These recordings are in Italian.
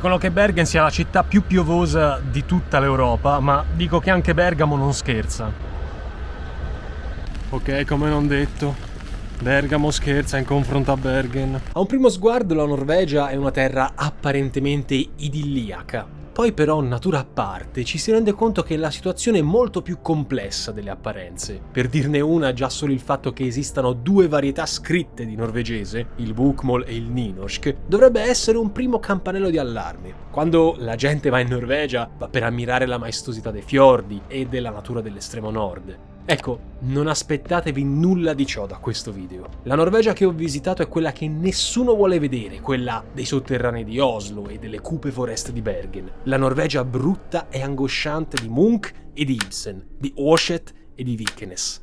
Dicono che Bergen sia la città più piovosa di tutta l'Europa, ma dico che anche Bergamo non scherza. Ok, come non detto, Bergamo scherza in confronto a Bergen. A un primo sguardo la Norvegia è una terra apparentemente idilliaca. Poi però, natura a parte, ci si rende conto che la situazione è molto più complessa delle apparenze. Per dirne una, già solo il fatto che esistano due varietà scritte di norvegese, il bokmål e il nynorsk, dovrebbe essere un primo campanello di allarme. Quando la gente va in Norvegia, va per ammirare la maestosità dei fiordi e della natura dell'estremo nord. Ecco, non aspettatevi nulla di ciò da questo video. La Norvegia che ho visitato è quella che nessuno vuole vedere, quella dei sotterranei di Oslo e delle cupe foreste di Bergen. La Norvegia brutta e angosciante di Munch e di Ibsen, di Aarseth e di Vikernes.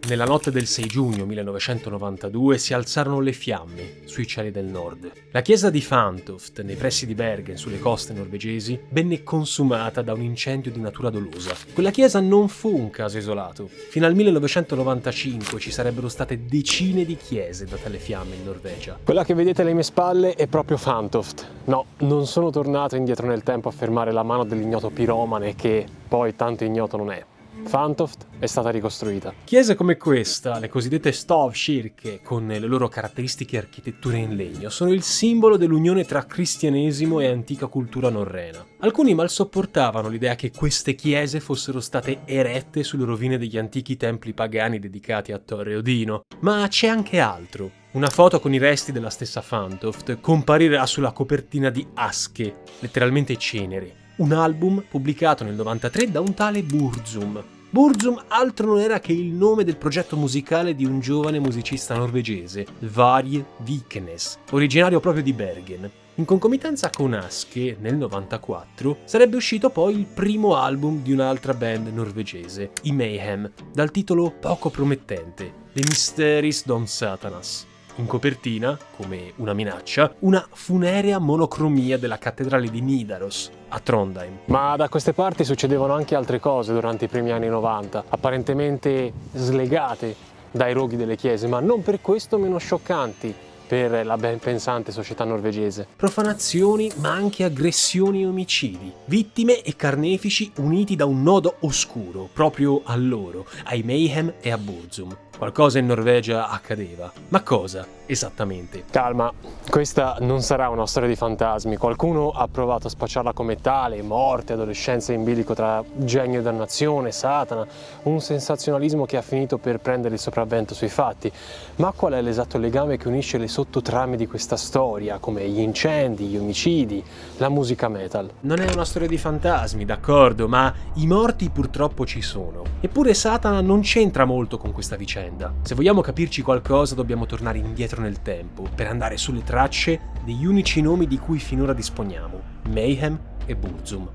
Nella notte del 6 giugno 1992 si alzarono le fiamme sui cieli del nord. La chiesa di Fantoft, nei pressi di Bergen, sulle coste norvegesi, venne consumata da un incendio di natura dolosa. Quella chiesa non fu un caso isolato. Fino al 1995 ci sarebbero state decine di chiese date alle fiamme in Norvegia. Quella che vedete alle mie spalle è proprio Fantoft. No, non sono tornato indietro nel tempo a fermare la mano dell'ignoto piromane che poi tanto ignoto non è. Fantoft è stata ricostruita. Chiese come questa, le cosiddette Stavkirker, con le loro caratteristiche architetture in legno, sono il simbolo dell'unione tra cristianesimo e antica cultura norrena. Alcuni mal sopportavano l'idea che queste chiese fossero state erette sulle rovine degli antichi templi pagani dedicati a Torre Odino, ma c'è anche altro. Una foto con i resti della stessa Fantoft comparirà sulla copertina di Aske, letteralmente cenere, un album pubblicato nel 93 da un tale Burzum. Burzum altro non era che il nome del progetto musicale di un giovane musicista norvegese, Varje Vikernes, originario proprio di Bergen. In concomitanza con Aske, nel 94, sarebbe uscito poi il primo album di un'altra band norvegese, i Mayhem, dal titolo poco promettente, The Mysteries Dom Satanas. In copertina, come una minaccia, una funerea monocromia della cattedrale di Nidaros, a Trondheim. Ma da queste parti succedevano anche altre cose durante i primi anni 90, apparentemente slegate dai roghi delle chiese, ma non per questo meno scioccanti per la ben pensante società norvegese. Profanazioni, ma anche aggressioni e omicidi. Vittime e carnefici uniti da un nodo oscuro, proprio a loro, ai Mayhem e a Burzum. Qualcosa in Norvegia accadeva. Ma cosa esattamente? Calma, questa non sarà una storia di fantasmi. Qualcuno ha provato a spacciarla come tale, morte, adolescenza in bilico tra genio e dannazione, Satana, un sensazionalismo che ha finito per prendere il sopravvento sui fatti. Ma qual è l'esatto legame che unisce le sottotrame di questa storia, come gli incendi, gli omicidi, la musica metal? Non è una storia di fantasmi, d'accordo, ma i morti purtroppo ci sono. Eppure Satana non c'entra molto con questa vicenda. Se vogliamo capirci qualcosa dobbiamo tornare indietro nel tempo per andare sulle tracce degli unici nomi di cui finora disponiamo, Mayhem e Burzum.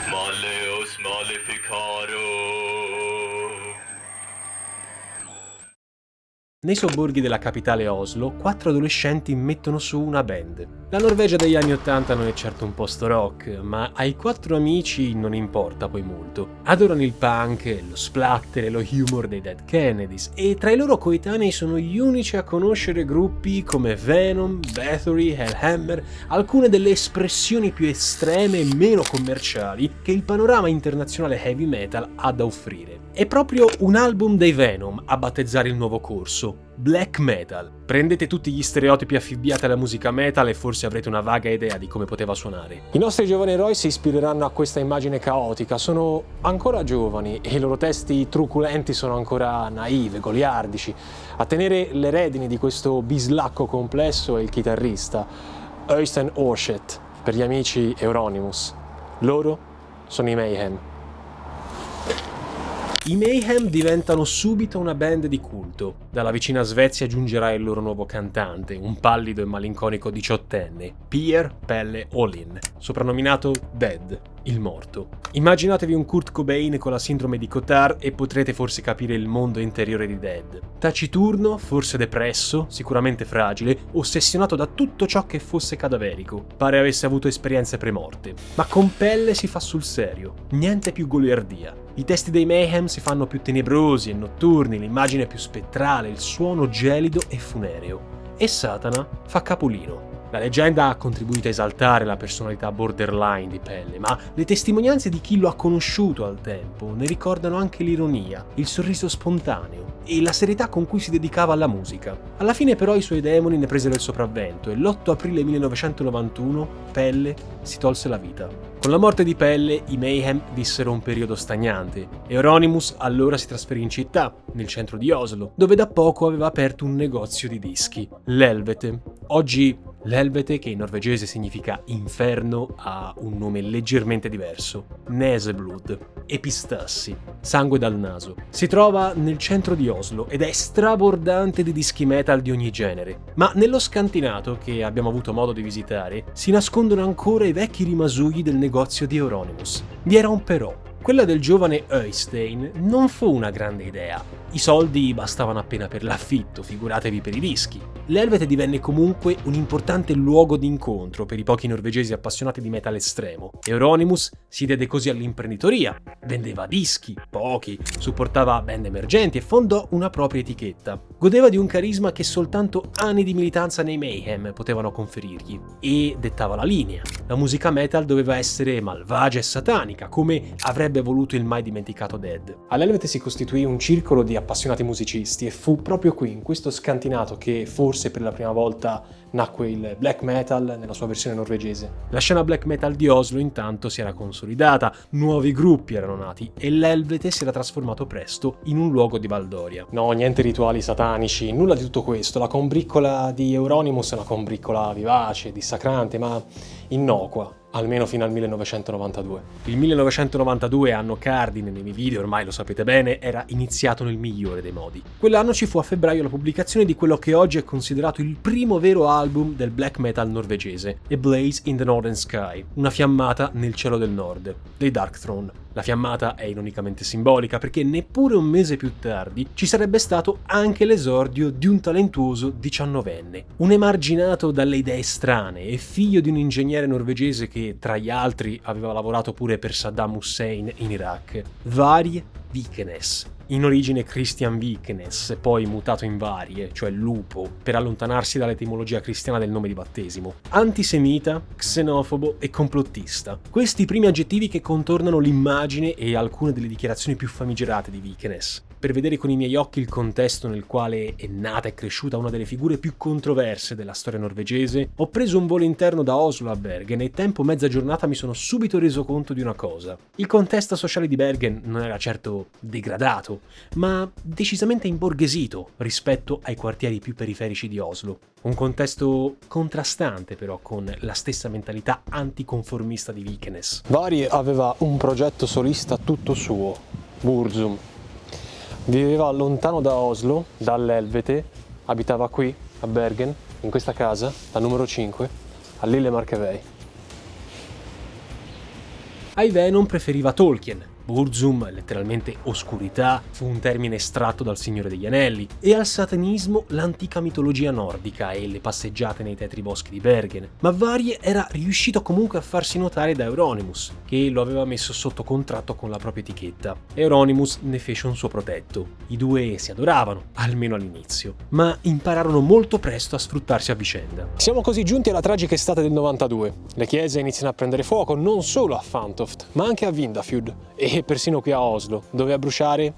Malleus Maleficarum. Nei sobborghi della capitale Oslo, 4 adolescenti mettono su una band. La Norvegia degli anni 80 non è certo un posto rock, ma ai 4 amici non importa poi molto. Adorano il punk, lo splatter e lo humor dei Dead Kennedys, e tra i loro coetanei sono gli unici a conoscere gruppi come Venom, Bathory, Hellhammer, alcune delle espressioni più estreme e meno commerciali che il panorama internazionale heavy metal ha da offrire. È proprio un album dei Venom a battezzare il nuovo corso, Black Metal. Prendete tutti gli stereotipi affibbiati alla musica metal e forse avrete una vaga idea di come poteva suonare. I nostri giovani eroi si ispireranno a questa immagine caotica, sono ancora giovani e i loro testi truculenti sono ancora naive, goliardici. A tenere le redini di questo bislacco complesso è il chitarrista, Øystein Aarseth, per gli amici Euronymous. Loro sono i Mayhem. I Mayhem diventano subito una band di culto. Dalla vicina Svezia giungerà il loro nuovo cantante, un pallido e malinconico 18enne, Pierre Pelle Olin, soprannominato Dead. il morto. Immaginatevi un Kurt Cobain con la sindrome di Cotard e potrete forse capire il mondo interiore di Dead. Taciturno, forse depresso, sicuramente fragile, ossessionato da tutto ciò che fosse cadaverico. Pare avesse avuto esperienze premorte. Ma con pelle si fa sul serio. Niente più goliardia. I testi dei Mayhem si fanno più tenebrosi e notturni, l'immagine più spettrale, il suono gelido e funereo. E Satana fa capolino. La leggenda ha contribuito a esaltare la personalità borderline di Pelle, ma le testimonianze di chi lo ha conosciuto al tempo ne ricordano anche l'ironia, il sorriso spontaneo e la serietà con cui si dedicava alla musica. Alla fine però i suoi demoni ne presero il sopravvento e l'8 aprile 1991 Pelle si tolse la vita. Con la morte di Pelle, i Mayhem vissero un periodo stagnante. Euronymous allora si trasferì in città, nel centro di Oslo, dove da poco aveva aperto un negozio di dischi, l'Helvete. Oggi l'Helvete, che in norvegese significa inferno, ha un nome leggermente diverso: Neseblod, epistassi, sangue dal naso. Si trova nel centro di Oslo ed è strabordante di dischi metal di ogni genere. Ma nello scantinato, che abbiamo avuto modo di visitare, si nascondono ancora i vecchi rimasugli del negozio di Euronymous. Vi era un però. Quella del giovane Øystein non fu una grande idea. I soldi bastavano appena per l'affitto, figuratevi per i dischi. L'Helvete divenne comunque un importante luogo di incontro per i pochi norvegesi appassionati di metal estremo. Euronymous si diede così all'imprenditoria, vendeva dischi, pochi, supportava band emergenti e fondò una propria etichetta. Godeva di un carisma che soltanto anni di militanza nei Mayhem potevano conferirgli e dettava la linea. La musica metal doveva essere malvagia e satanica, come avrebbe voluto il mai dimenticato Dead. All'Helvete si costituì un circolo di appassionati musicisti e fu proprio qui, in questo scantinato, che forse per la prima volta nacque il black metal nella sua versione norvegese. La scena black metal di Oslo intanto si era consolidata, nuovi gruppi erano nati e l'Helvete si era trasformato presto in un luogo di baldoria. No, niente rituali satanici, nulla di tutto questo. La combriccola di Euronymous è una combriccola vivace, dissacrante, ma innocua. Almeno fino al 1992. Il 1992, anno cardine nei miei video, ormai lo sapete bene, era iniziato nel migliore dei modi. Quell'anno ci fu a febbraio la pubblicazione di quello che oggi è considerato il primo vero album del black metal norvegese, A Blaze in the Northern Sky, una fiammata nel cielo del nord, dei Darkthrone. La fiammata è ironicamente simbolica perché neppure un mese più tardi ci sarebbe stato anche l'esordio di un talentuoso 19enne, un emarginato dalle idee strane e figlio di un ingegnere norvegese che, tra gli altri, aveva lavorato pure per Saddam Hussein in Iraq, Varje Vikernes. In origine Christian Vikernes, poi mutato in Varie, cioè lupo, per allontanarsi dall'etimologia cristiana del nome di battesimo. Antisemita, xenofobo e complottista. Questi i primi aggettivi che contornano l'immagine e alcune delle dichiarazioni più famigerate di Vikernes. Per vedere con i miei occhi il contesto nel quale è nata e cresciuta una delle figure più controverse della storia norvegese, ho preso un volo interno da Oslo a Bergen e tempo mezza giornata mi sono subito reso conto di una cosa. Il contesto sociale di Bergen non era certo degradato, ma decisamente imborghesito rispetto ai quartieri più periferici di Oslo. Un contesto contrastante però con la stessa mentalità anticonformista di Vikernes. Vari aveva un progetto solista tutto suo, Burzum. Viveva lontano da Oslo, dall'Helvete, abitava qui, a Bergen, in questa casa, la numero 5, a Lillemarkevei. Ai Venom preferiva Tolkien. Burzum, letteralmente oscurità, fu un termine estratto dal Signore degli Anelli, e al satanismo l'antica mitologia nordica e le passeggiate nei tetri boschi di Bergen. Ma Varje era riuscito comunque a farsi notare da Euronymous, che lo aveva messo sotto contratto con la propria etichetta. Euronymous ne fece un suo protetto. I due si adoravano, almeno all'inizio, ma impararono molto presto a sfruttarsi a vicenda. Siamo così giunti alla tragica estate del 92. Le chiese iniziano a prendere fuoco non solo a Fantoft, ma anche a Vindafjord e persino qui a Oslo, dove a bruciare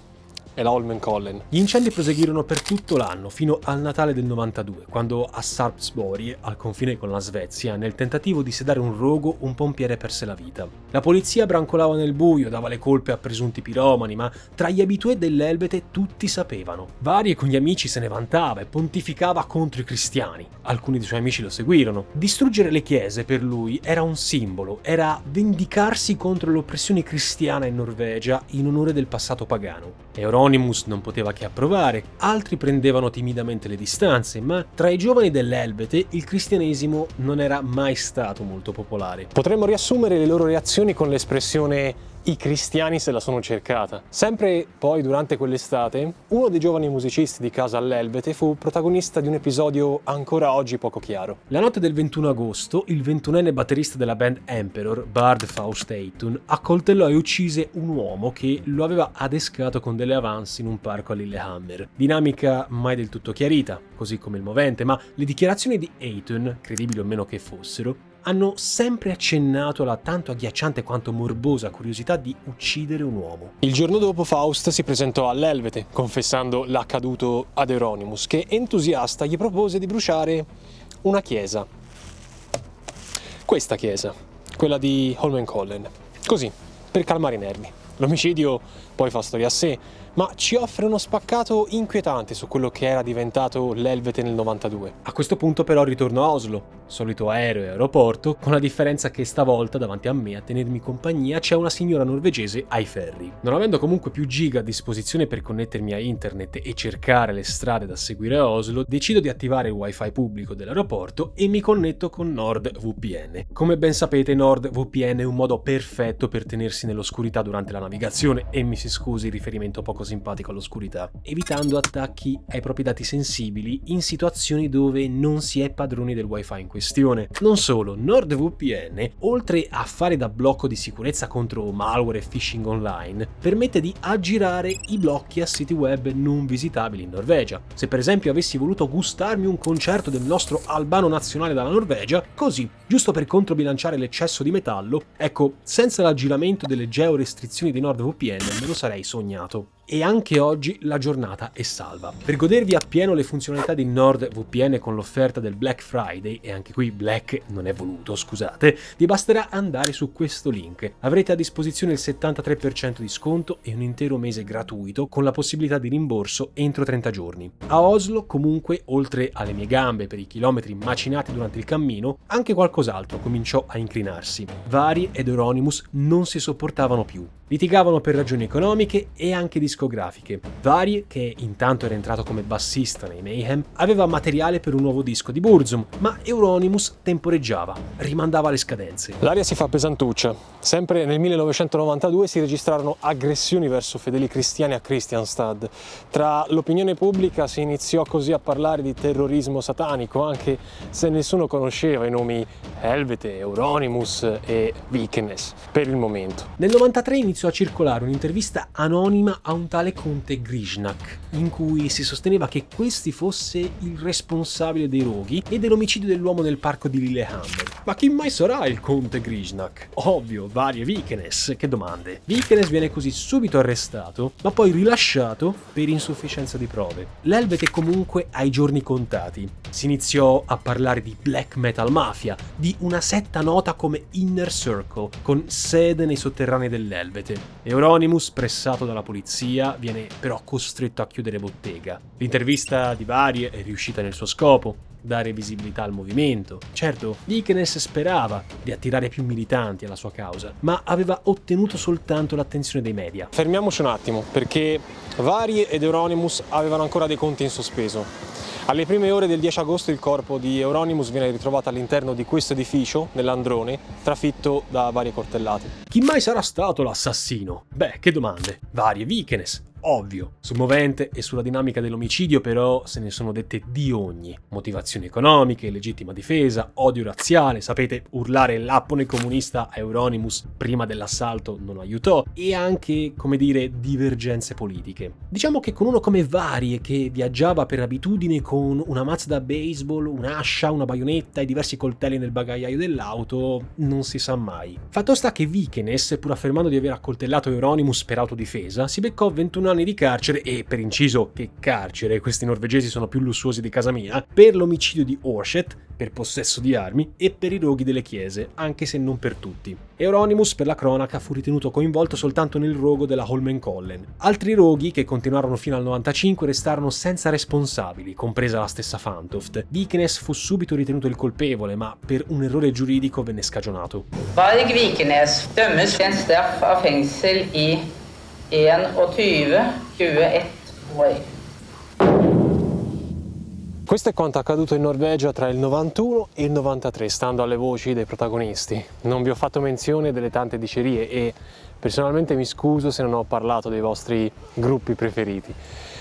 è la Holmenkollen. Gli incendi proseguirono per tutto l'anno, fino al Natale del 92, quando a Sarpsborg, al confine con la Svezia, nel tentativo di sedare un rogo, un pompiere perse la vita. La polizia brancolava nel buio, dava le colpe a presunti piromani, ma tra gli abitué dell'Helvete tutti sapevano. Varje con gli amici se ne vantava e pontificava contro i cristiani. Alcuni dei suoi amici lo seguirono. Distruggere le chiese per lui era un simbolo, era vendicarsi contro l'oppressione cristiana in Norvegia in onore del passato pagano. Euronymous non poteva che approvare, altri prendevano timidamente le distanze, ma tra i giovani dell'Helvete il cristianesimo non era mai stato molto popolare. Potremmo riassumere le loro reazioni con l'espressione "i cristiani se la sono cercata". Sempre poi, durante quell'estate, uno dei giovani musicisti di casa all'Helvete fu protagonista di un episodio ancora oggi poco chiaro. La notte del 21 agosto, il 21enne batterista della band Emperor, Bard Faust Eytun, accoltellò e uccise un uomo che lo aveva adescato con delle avance in un parco a Lillehammer. Dinamica mai del tutto chiarita, così come il movente, ma le dichiarazioni di Eytun, credibili o meno che fossero, hanno sempre accennato alla tanto agghiacciante quanto morbosa curiosità di uccidere un uomo. Il giorno dopo Faust si presentò all'Helvete, confessando l'accaduto ad Euronymous, che entusiasta gli propose di bruciare una chiesa. Questa chiesa, quella di Holmenkollen. Così, per calmare i nervi. L'omicidio poi fa storia a sé, ma ci offre uno spaccato inquietante su quello che era diventato l'Helvete nel 92. A questo punto però ritorno a Oslo, solito aereo e aeroporto, con la differenza che stavolta davanti a me a tenermi compagnia c'è una signora norvegese ai ferri. Non avendo comunque più giga a disposizione per connettermi a internet e cercare le strade da seguire a Oslo, decido di attivare il wifi pubblico dell'aeroporto e mi connetto con NordVPN. Come ben sapete, NordVPN è un modo perfetto per tenersi nell'oscurità durante la navigazione, e mi si scusi il riferimento poco simpatico all'oscurità, evitando attacchi ai propri dati sensibili in situazioni dove non si è padroni del wifi in questione. Non solo, NordVPN, oltre a fare da blocco di sicurezza contro malware e phishing online, permette di aggirare i blocchi a siti web non visitabili in Norvegia. Se per esempio avessi voluto gustarmi un concerto del nostro Albano nazionale dalla Norvegia, così, giusto per controbilanciare l'eccesso di metallo, ecco, senza l'aggiramento delle georestrizioni di NordVPN me lo sarei sognato. E anche oggi la giornata è salva. Per godervi appieno le funzionalità di NordVPN con l'offerta del Black Friday, e anche qui Black non è voluto, scusate, vi basterà andare su questo link. Avrete a disposizione il 73% di sconto e un intero mese gratuito con la possibilità di rimborso entro 30 giorni. A Oslo, comunque, oltre alle mie gambe per i chilometri macinati durante il cammino, anche qualcos'altro cominciò a inclinarsi. Vari ed Euronymous non si sopportavano più. Litigavano per ragioni economiche e anche discografiche. Vari, che intanto era entrato come bassista nei Mayhem, aveva materiale per un nuovo disco di Burzum, ma Euronymous temporeggiava, rimandava le scadenze. L'aria si fa pesantuccia. Sempre nel 1992 si registrarono aggressioni verso fedeli cristiani a Kristianstad. Tra l'opinione pubblica si iniziò così a parlare di terrorismo satanico, anche se nessuno conosceva i nomi Helvete, Euronymous e Vikernes per il momento. Nel 93 iniziò a circolare un'intervista anonima a un tale conte Grishnak, in cui si sosteneva che questi fosse il responsabile dei roghi e dell'omicidio dell'uomo nel parco di Lillehammer. Ma chi mai sarà il conte Grishnak? Ovvio, varie Vikernes, che domande. Vikernes viene così subito arrestato, ma poi rilasciato per insufficienza di prove. L'Helvete comunque ha i giorni contati. Si iniziò a parlare di black metal mafia, di una setta nota come Inner Circle, con sede nei sotterranei dell'Helvete. Euronymous, pressato dalla polizia, viene però costretto a chiudere bottega. L'intervista di Varie è riuscita nel suo scopo: dare visibilità al movimento. Certo, Vikernes sperava di attirare più militanti alla sua causa, ma aveva ottenuto soltanto l'attenzione dei media. Fermiamoci un attimo, perché Varie ed Euronymous avevano ancora dei conti in sospeso. Alle prime ore del 10 agosto il corpo di Euronymous viene ritrovato all'interno di questo edificio, nell'Androne, trafitto da varie coltellate. Chi mai sarà stato l'assassino? Beh, che domande. Varie Vikernes, ovvio. Sul movente e sulla dinamica dell'omicidio però se ne sono dette di ogni. Motivazioni economiche, legittima difesa, odio razziale, sapete, urlare l'appone comunista a Euronymous prima dell'assalto non aiutò, e anche, come dire, divergenze politiche. Diciamo che con uno come Varie, che viaggiava per abitudine con una mazza da baseball, un'ascia, una baionetta e diversi coltelli nel bagagliaio dell'auto, non si sa mai. Fatto sta che Vikernes, pur affermando di aver accoltellato Euronymous per autodifesa, si beccò 21 anni di carcere, e per inciso, che carcere, questi norvegesi sono più lussuosi di casa mia, per l'omicidio di Orshet, per possesso di armi e per i roghi delle chiese, anche se non per tutti. Euronymous, per la cronaca, fu ritenuto coinvolto soltanto nel rogo della Holmenkollen. Altri roghi, che continuarono fino al 95, restarono senza responsabili, compresa la stessa Fantoft. Vikernes fu subito ritenuto il colpevole, ma per un errore giuridico venne scagionato. Varg Vikernes dømmes til en straff av fengsel i 21 21 år. Questo è quanto accaduto in Norvegia tra il 91 e il 93, stando alle voci dei protagonisti. Non vi ho fatto menzione delle tante dicerie e personalmente mi scuso se non ho parlato dei vostri gruppi preferiti.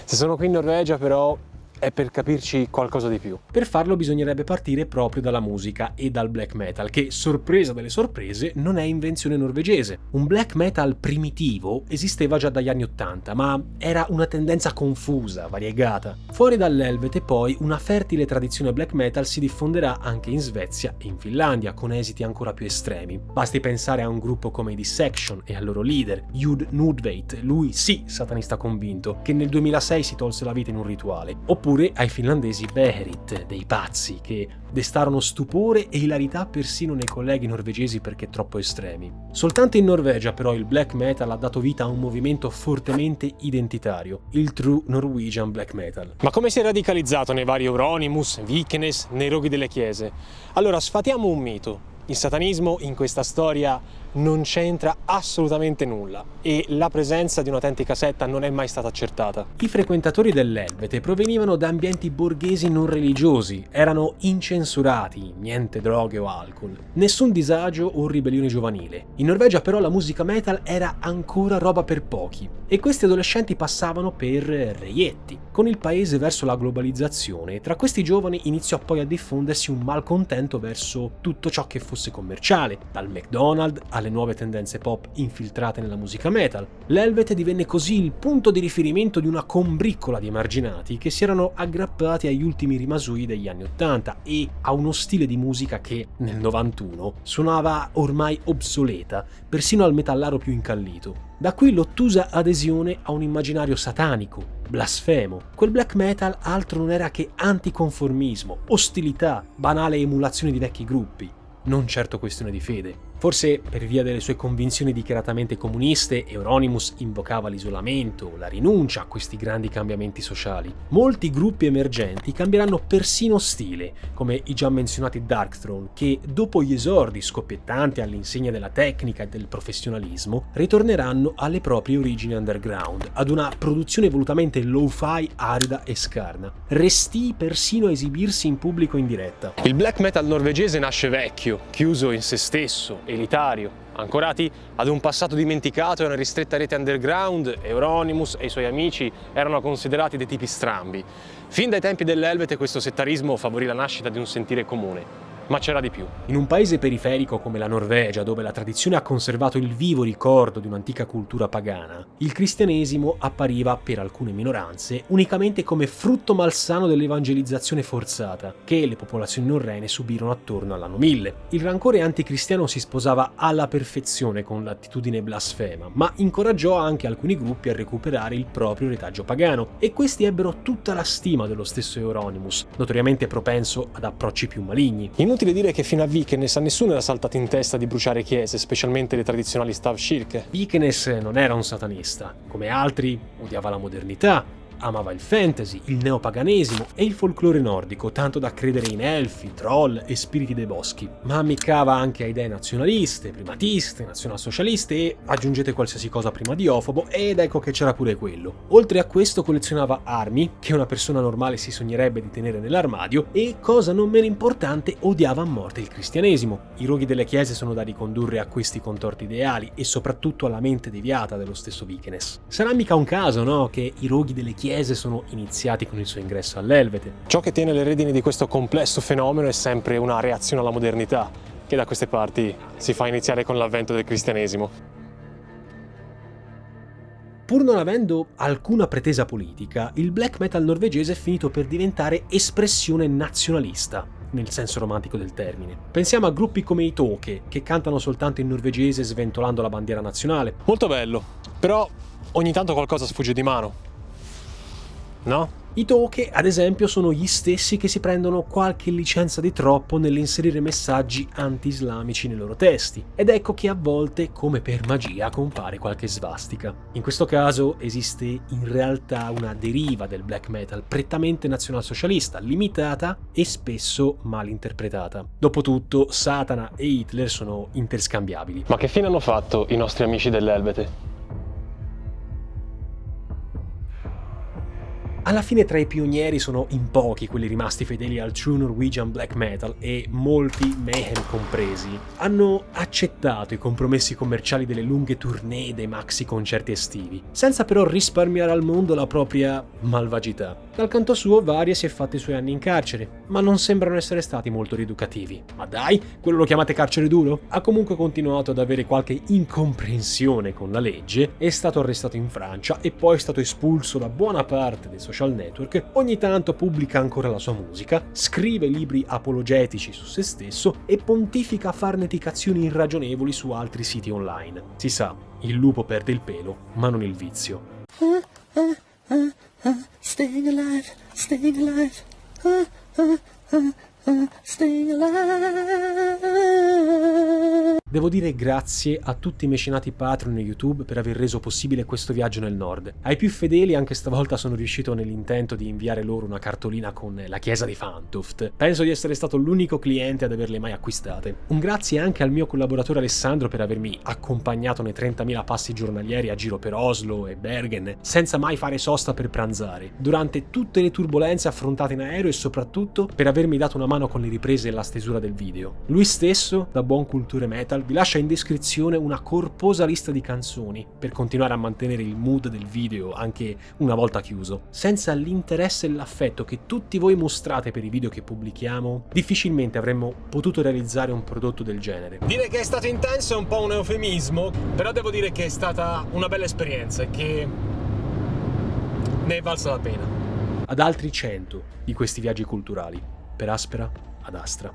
Se sono qui in Norvegia però è per capirci qualcosa di più. Per farlo bisognerebbe partire proprio dalla musica e dal black metal, che, sorpresa delle sorprese, non è invenzione norvegese. Un black metal primitivo esisteva già dagli anni '80, ma era una tendenza confusa, variegata. Fuori dall'Helvete poi una fertile tradizione black metal si diffonderà anche in Svezia e in Finlandia, con esiti ancora più estremi. Basti pensare a un gruppo come i Dissection e al loro leader, Jud Nudveit, lui sì satanista convinto, che nel 2006 si tolse la vita in un rituale. Oppure ai finlandesi Beherit, dei pazzi, che destarono stupore e ilarità persino nei colleghi norvegesi perché troppo estremi. Soltanto in Norvegia però il black metal ha dato vita a un movimento fortemente identitario, il True Norwegian Black Metal. Ma come si è radicalizzato nei vari Euronymous, Vikernes, nei roghi delle chiese? Allora sfatiamo un mito. Il satanismo in questa storia non c'entra assolutamente nulla e la presenza di un'autentica setta non è mai stata accertata. I frequentatori dell'Helvete provenivano da ambienti borghesi non religiosi, erano incensurati, niente droghe o alcol, nessun disagio o ribellione giovanile. In Norvegia però la musica metal era ancora roba per pochi e questi adolescenti passavano per reietti. Con il paese verso la globalizzazione, tra questi giovani iniziò poi a diffondersi un malcontento verso tutto ciò che fosse commerciale, dal McDonald's alle nuove tendenze pop infiltrate nella musica metal. L'Helvete divenne così il punto di riferimento di una combriccola di emarginati che si erano aggrappati agli ultimi rimasugli degli anni '80 e a uno stile di musica che, nel 91, suonava ormai obsoleta, persino al metallaro più incallito. Da qui l'ottusa adesione a un immaginario satanico, blasfemo. Quel black metal altro non era che anticonformismo, ostilità, banale emulazione di vecchi gruppi. Non certo questione di fede. Forse per via delle sue convinzioni dichiaratamente comuniste, Euronymous invocava l'isolamento, la rinuncia a questi grandi cambiamenti sociali. Molti gruppi emergenti cambieranno persino stile, come i già menzionati Darkthrone, che dopo gli esordi scoppiettanti all'insegna della tecnica e del professionalismo, ritorneranno alle proprie origini underground, ad una produzione volutamente lo-fi, arida e scarna. Restii persino a esibirsi in pubblico in diretta. Il black metal norvegese nasce vecchio, chiuso in se stesso, elitario, ancorati ad un passato dimenticato e una ristretta rete underground. Euronymous e i suoi amici erano considerati dei tipi strambi. Fin dai tempi dell'Helvete questo settarismo favorì la nascita di un sentire comune. Ma c'era di più. In un paese periferico come la Norvegia, dove la tradizione ha conservato il vivo ricordo di un'antica cultura pagana, il cristianesimo appariva, per alcune minoranze, unicamente come frutto malsano dell'evangelizzazione forzata, che le popolazioni norrene subirono attorno all'anno 1000. Il rancore anticristiano si sposava alla perfezione con l'attitudine blasfema, ma incoraggiò anche alcuni gruppi a recuperare il proprio retaggio pagano, e questi ebbero tutta la stima dello stesso Euronymous, notoriamente propenso ad approcci più maligni. Inutile dire che fino a Vikernes a nessuno era saltato in testa di bruciare chiese, specialmente le tradizionali stavkirke. Vikernes non era un satanista, come altri odiava la modernità, amava il fantasy, il neopaganesimo e il folklore nordico, tanto da credere in elfi, troll e spiriti dei boschi, ma ammiccava anche a idee nazionaliste, primatiste, nazionalsocialiste e aggiungete qualsiasi cosa prima di ofobo ed ecco che c'era pure quello. Oltre a questo collezionava armi, che una persona normale si sognerebbe di tenere nell'armadio, e, cosa non meno importante, odiava a morte il cristianesimo. I roghi delle chiese sono da ricondurre a questi contorti ideali e soprattutto alla mente deviata dello stesso Vikernes. Sarà mica un caso, no, che i roghi delle chiese sono iniziati con il suo ingresso all'Helvete. Ciò che tiene le redini di questo complesso fenomeno è sempre una reazione alla modernità, che da queste parti si fa iniziare con l'avvento del cristianesimo. Pur non avendo alcuna pretesa politica, il black metal norvegese è finito per diventare espressione nazionalista, nel senso romantico del termine. Pensiamo a gruppi come i Tåke, che cantano soltanto in norvegese sventolando la bandiera nazionale. Molto bello, però ogni tanto qualcosa sfugge di mano. No? I Tåke, ad esempio, sono gli stessi che si prendono qualche licenza di troppo nell'inserire messaggi anti-islamici nei loro testi, ed ecco che a volte, come per magia, compare qualche svastica. In questo caso esiste in realtà una deriva del black metal prettamente nazionalsocialista, limitata e spesso mal interpretata. Dopotutto, Satana e Hitler sono interscambiabili. Ma che fine hanno fatto i nostri amici dell'Helvete? Alla fine tra i pionieri sono in pochi quelli rimasti fedeli al true Norwegian black metal e molti, Mayhem compresi, hanno accettato i compromessi commerciali delle lunghe tournée e dei maxi concerti estivi, senza però risparmiare al mondo la propria malvagità. Dal canto suo Varia si è fatto i suoi anni in carcere, ma non sembrano essere stati molto rieducativi. Ma dai, quello lo chiamate carcere duro? Ha comunque continuato ad avere qualche incomprensione con la legge, è stato arrestato in Francia e poi è stato espulso da buona parte dei social network, ogni tanto pubblica ancora la sua musica, scrive libri apologetici su se stesso e pontifica farneticazioni irragionevoli su altri siti online. Si sa, il lupo perde il pelo, ma non il vizio. Staying alive, staying alive, staying alive. Devo dire grazie a tutti i mecenati Patreon e YouTube per aver reso possibile questo viaggio nel nord. Ai più fedeli anche stavolta sono riuscito nell'intento di inviare loro una cartolina con la chiesa di Fantoft. Penso di essere stato l'unico cliente ad averle mai acquistate. Un grazie anche al mio collaboratore Alessandro per avermi accompagnato nei 30.000 passi giornalieri a giro per Oslo e Bergen, senza mai fare sosta per pranzare, durante tutte le turbulenze affrontate in aereo e soprattutto per avermi dato una mano con le riprese e la stesura del video. Lui stesso, da buon culture metal, vi lascia in descrizione una corposa lista di canzoni per continuare a mantenere il mood del video anche una volta chiuso. Senza l'interesse e l'affetto che tutti voi mostrate per i video che pubblichiamo, difficilmente avremmo potuto realizzare un prodotto del genere. Dire che è stato intenso è un po' un eufemismo, però devo dire che è stata una bella esperienza e che ne è valsa la pena. Ad altri 100 di questi viaggi culturali, per Aspera ad Astra.